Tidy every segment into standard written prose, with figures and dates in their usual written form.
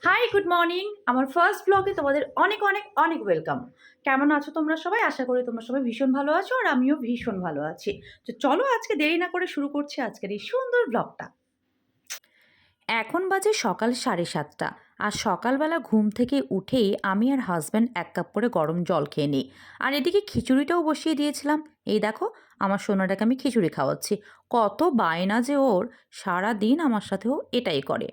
High, good morning. আমার first ব্লগে তোমাদের অনেক অনেক অনেক ওয়েলকাম। কেমন আছো তোমরা সবাই? আশা করি তোমরা সবাই ভীষণ ভালো আছো, আর আমিও ভীষণ ভালো আছি। তো চলো আজকে দেরি না করে শুরু করছি আজকের এই সুন্দর ব্লগটা। এখন বাজে সকাল 7:30, আর সকালবেলা ঘুম থেকে উঠেই আমি আর হাজব্যান্ড 1 কাপ করে গরম জল খেয়ে নিই। আর এদিকে খিচুড়িটাও বসিয়ে দিয়েছিলাম। এই দেখো, আমার সোনাটাকে আমি খিচুড়ি খাওয়াচ্ছি। কত বায়না যে ওর, সারা দিন আমার সাথেও এটাই করে।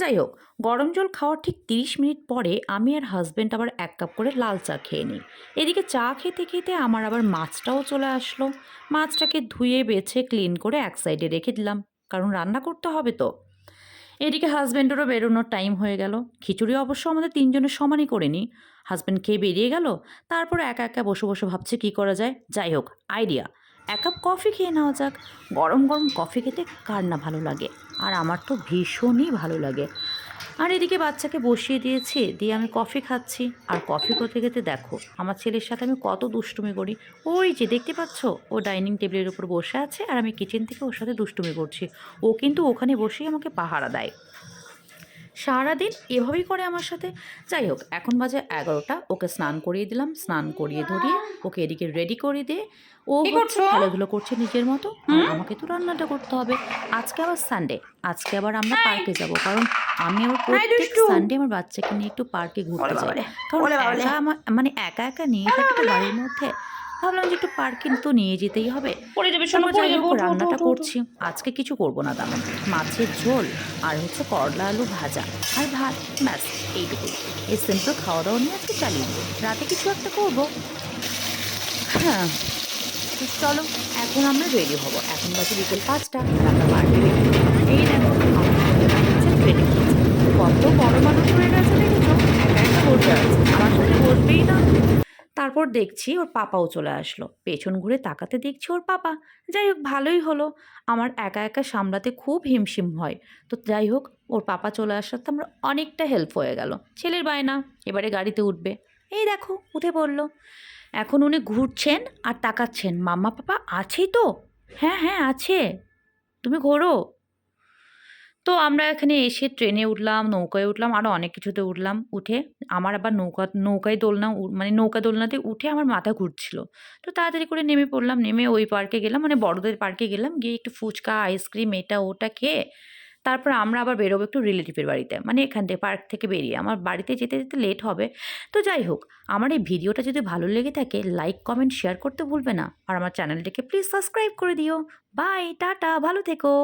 যাই হোক, গরম জল খাওয়ার ঠিক 30 মিনিট পরে আমি আর হাজব্যান্ড আবার 1 কাপ করে লাল চা খেয়ে নিই। এদিকে চা খেতে খেতে আমার আবার মাছটাও চলে আসলো। মাছটাকে ধুয়ে বেছে ক্লিন করে এক সাইডে রেখে দিলাম, কারণ রান্না করতে হবে তো। এদিকে হাজব্যান্ডেরও বেরোনোর টাইম হয়ে গেল। খিচুড়ি অবশ্য আমাদের তিনজনের সমানই করে নিই। হাজব্যান্ড খেয়ে বেরিয়ে গেল। তারপর একা একা বসে বসে ভাবছে কী করা যায়। যাই হোক, আইডিয়া, 1 কাপ কফি খেয়ে নেওয়া যাক। গরম গরম কফি খেতে কার না ভালো লাগে, আর আমার তো ভীষণই ভালো লাগে। আর এদিকে বাচ্চাকে বসিয়ে দিয়েছি, দিয়ে আমি কফি খাচ্ছি। আর কফি খেতে খেতে দেখো আমার ছেলের সাথে আমি কত দুষ্টুমি করি। ওই যে দেখতে পাচ্ছ, ও ডাইনিং টেবিলের উপর বসে আছে, আর আমি কিচেন থেকে ওর সাথে দুষ্টুমি করছি। ও কিন্তু ওখানে বসেই আমাকে পাহারা দেয়। সারাদিন এভাবেই করে আমার সাথে। যাই হোক, এখন বাজে 11টা। ওকে স্নান করিয়ে দিলাম, স্নান করিয়ে ধরিয়ে ওকে এদিকে রেডি করে দিয়ে ও কি হচ্ছে করছো? খেলাধুলো করছে নিজের মতো, আর আমাকে তো রান্নাটা করতে হবে। আজকে আবার সানডে, আজকে আবার আমরা হাই পার্কে যাব, কারণ আমি আবার হাই প্রত্যেক দুষ্টু। সানডে আমার বাচ্চাকে নিয়ে একটু পার্কে ওলে ঘুরতে যাই। বাবালে, কারণ ওলে বাবালে, একা আমার একা একা নিয়ে ওলে থাকি তো বাবালে। বাড়ির মধ্যে। ভাবলাম যে একটু পার্কে তো নিয়ে যেতেই হবে। পড়ে যাবে শোনো, তারপর পড়ে যাই যাবে। হোক, ওঠো ওঠো রান্নাটা ওঠো ওঠো। করছি। আজকে কিছু করব না তেমন, মাছের ঝোল আর হচ্ছে করলা আলু ভাজা আর ভাত, ব্যাস এইটুকুই। এই সিম্পল খাওয়া দাওয়া নিয়ে আজকে চালিয়ে দেবো। রাতে কিছু একটা করবো। হ্যাঁ, তো চলো, এখন আমরা রেডি হব। এখন বাজে বিকেল 5টা, আমরা পার্কে রেডি। এই দেখো, আমার ছেলেটা হচ্ছে ট্রেনে উঠেছে। কত বড় মানুষ হয়ে গেছে দেখেছো, একা একা বসে আছে, আমার সাথে বসবেই না। তারপর দেখছি ওর পাপাও চলে আসলো। পেছন ঘুরে তাকাতে দেখছি ওর পাপা। যাই হোক, ভালোই হলো। আমার একা একা সামলাতে খুব হিমশিম হয়। তো যাই হোক, ওর পাপা চলে আসাতে আমার অনেকটা হেল্প হয়ে গেল। ছেলের বায়না এবারে গাড়িতে উঠবে। এই দেখো উঠে পড়লো। এখন উনি ঘুরছেন আর তাকাচ্ছেন, মাম্মা পাপা আছেই তো? হ্যাঁ হ্যাঁ আছে, তুমি ঘোরো। তো আমরা এখানে এসে ট্রেনে উঠলাম, নৌকায় উঠলাম, আরও অনেক কিছুতে উঠলাম। উঠে আমার আবার নৌকায় দোলনা নৌকা দোলনাতে উঠে আমার মাথা ঘুরছিল। তো তাড়াতাড়ি করে নেমে পড়লাম। নেমে ওই পার্কে গেলাম, বড়দের পার্কে গেলাম। গিয়ে একটু ফুচকা, আইসক্রিম, এটা ওটা খেয়ে তারপর আমরা আবার বেরোবো একটু রিলেটিভের বাড়িতে। এখান থেকে পার্ক থেকে বেরিয়ে আমার বাড়িতে যেতে যেতে লেট হবে। তো যাই হোক, আমার এই ভিডিওটা যদি ভালো লেগে থাকে, লাইক, কমেন্ট, শেয়ার করতে ভুলবে না। আর আমার চ্যানেলটিকে প্লিজ সাবস্ক্রাইব করে দিও। বাই, টাটা, ভালো থেকো।